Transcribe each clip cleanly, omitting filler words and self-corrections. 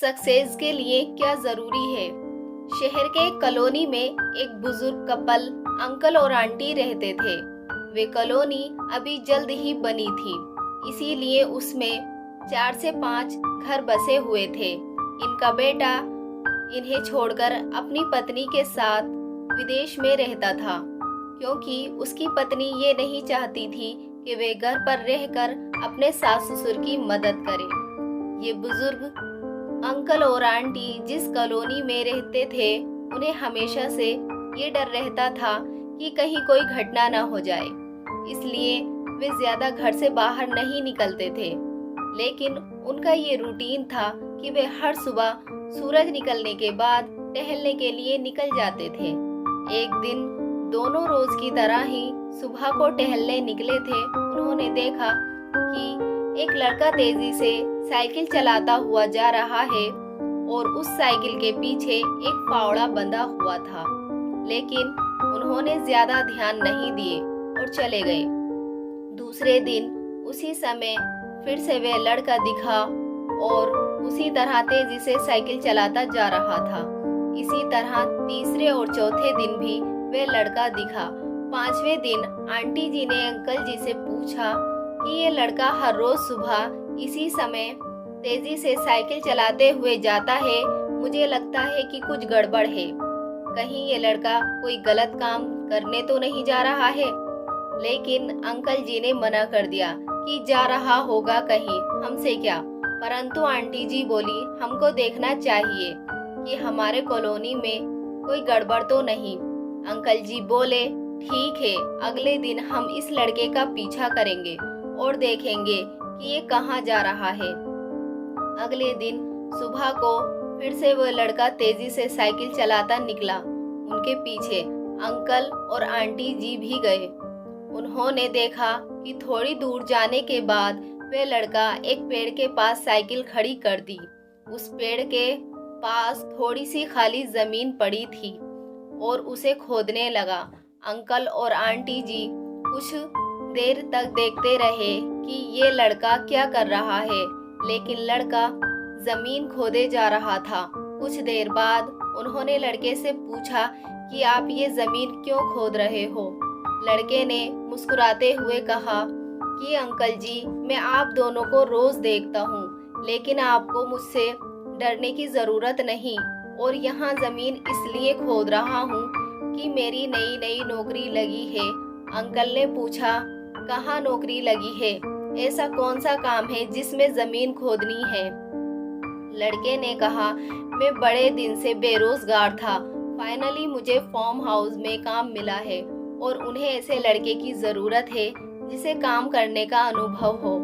Success के लिए क्या जरूरी है। शहर के एक कॉलोनी में एक बुजुर्ग कपल अंकल और आंटी रहते थे। वे कॉलोनी अभी जल्द ही बनी थी, इसीलिए उसमें 4 से 5 घर बसे हुए थे। इनका बेटा इन्हें छोड़कर अपनी पत्नी के साथ विदेश में रहता था, क्योंकि उसकी पत्नी ये नहीं चाहती थी कि वे घर पर रहकर अपने सास ससुर की मदद करे। ये बुजुर्ग अंकल और आंटी जिस कॉलोनी में रहते थे, उन्हें हमेशा से ये डर रहता था कि कहीं कोई घटना न हो जाए, इसलिए वे ज्यादा घर से बाहर नहीं निकलते थे। लेकिन उनका ये रूटीन था कि वे हर सुबह सूरज निकलने के बाद टहलने के लिए निकल जाते थे। एक दिन दोनों रोज की तरह ही सुबह को टहलने निकले थे। उन्होंने देखा कि एक लड़का तेजी से साइकिल चलाता हुआ जा रहा है और उस साइकिल के पीछे एक फावड़ा बंधा हुआ था, लेकिन उन्होंने ज्यादा ध्यान नहीं दिए और चले गए। दूसरे दिन उसी समय फिर से वह लड़का दिखा और उसी तरह तेजी से साइकिल चलाता जा रहा था। इसी तरह तीसरे और चौथे दिन भी वह लड़का दिखा। 5वें दिन आंटी जी ने अंकल जी से पूछा कि ये लड़का हर रोज सुबह इसी समय तेजी से साइकिल चलाते हुए जाता है, मुझे लगता है कि कुछ गड़बड़ है। कहीं ये लड़का कोई गलत काम करने तो नहीं जा रहा है। लेकिन अंकल जी ने मना कर दिया कि जा रहा होगा कहीं, हमसे क्या। परंतु आंटी जी बोली, हमको देखना चाहिए कि हमारे कॉलोनी में कोई गड़बड़ तो नहीं। अंकल जी बोले, ठीक है, अगले दिन हम इस लड़के का पीछा करेंगे और देखेंगे कि ये कहाँ जा रहा है। अगले दिन सुबह को फिर से वो लड़का तेजी से साइकिल चलाता निकला। उनके पीछे अंकल और आंटी जी भी गए। उन्होंने देखा कि थोड़ी दूर जाने के बाद वह लड़का एक पेड़ के पास साइकिल खड़ी कर दी। उस पेड़ के पास थोड़ी सी खाली जमीन पड़ी थी और उसे खोदने लगा। अंकल और आंटी जी कुछ देर तक देखते रहे कि ये लड़का क्या कर रहा है, लेकिन लड़का जमीन खोदे जा रहा था। कुछ देर बाद उन्होंने लड़के से पूछा कि आप ये जमीन क्यों खोद रहे हो। लड़के ने मुस्कुराते हुए कहा कि अंकल जी, मैं आप दोनों को रोज देखता हूँ, लेकिन आपको मुझसे डरने की जरूरत नहीं, और यहाँ जमीन इसलिए खोद रहा हूँ कि मेरी नई नई नौकरी लगी है। अंकल ने पूछा, कहाँ नौकरी लगी है? ऐसा कौन सा काम है जिसमें जमीन खोदनी है? लड़के ने कहा, मैं बड़े दिन से बेरोजगार था, फाइनली मुझे फार्म हाउस में काम मिला है और उन्हें ऐसे लड़के की जरूरत है जिसे काम करने का अनुभव हो,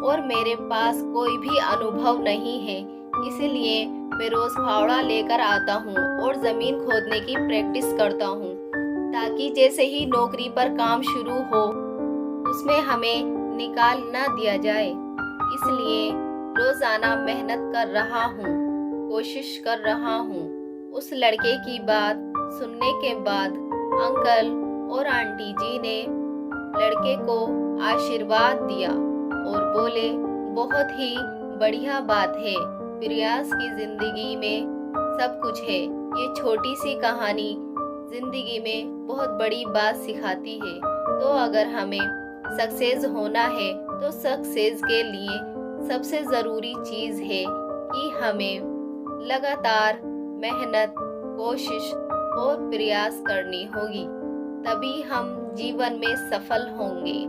और मेरे पास कोई भी अनुभव नहीं है, इसलिए मैं रोज फावड़ा लेकर आता हूँ और जमीन खोदने की प्रैक्टिस करता हूँ, ताकि जैसे ही नौकरी पर काम शुरू हो उसमें हमें निकाल ना दिया जाए। इसलिए रोजाना मेहनत कर रहा हूँ, कोशिश कर रहा हूँ। उस लड़के की बात सुनने के बाद अंकल और आंटी जी ने लड़के को आशीर्वाद दिया और बोले, बहुत ही बढ़िया बात है, प्रयास की जिंदगी में सब कुछ है। ये छोटी सी कहानी जिंदगी में बहुत बड़ी बात सिखाती है। तो अगर हमें सक्सेस होना है तो सक्सेस के लिए सबसे ज़रूरी चीज़ है कि हमें लगातार मेहनत, कोशिश और प्रयास करनी होगी, तभी हम जीवन में सफल होंगे।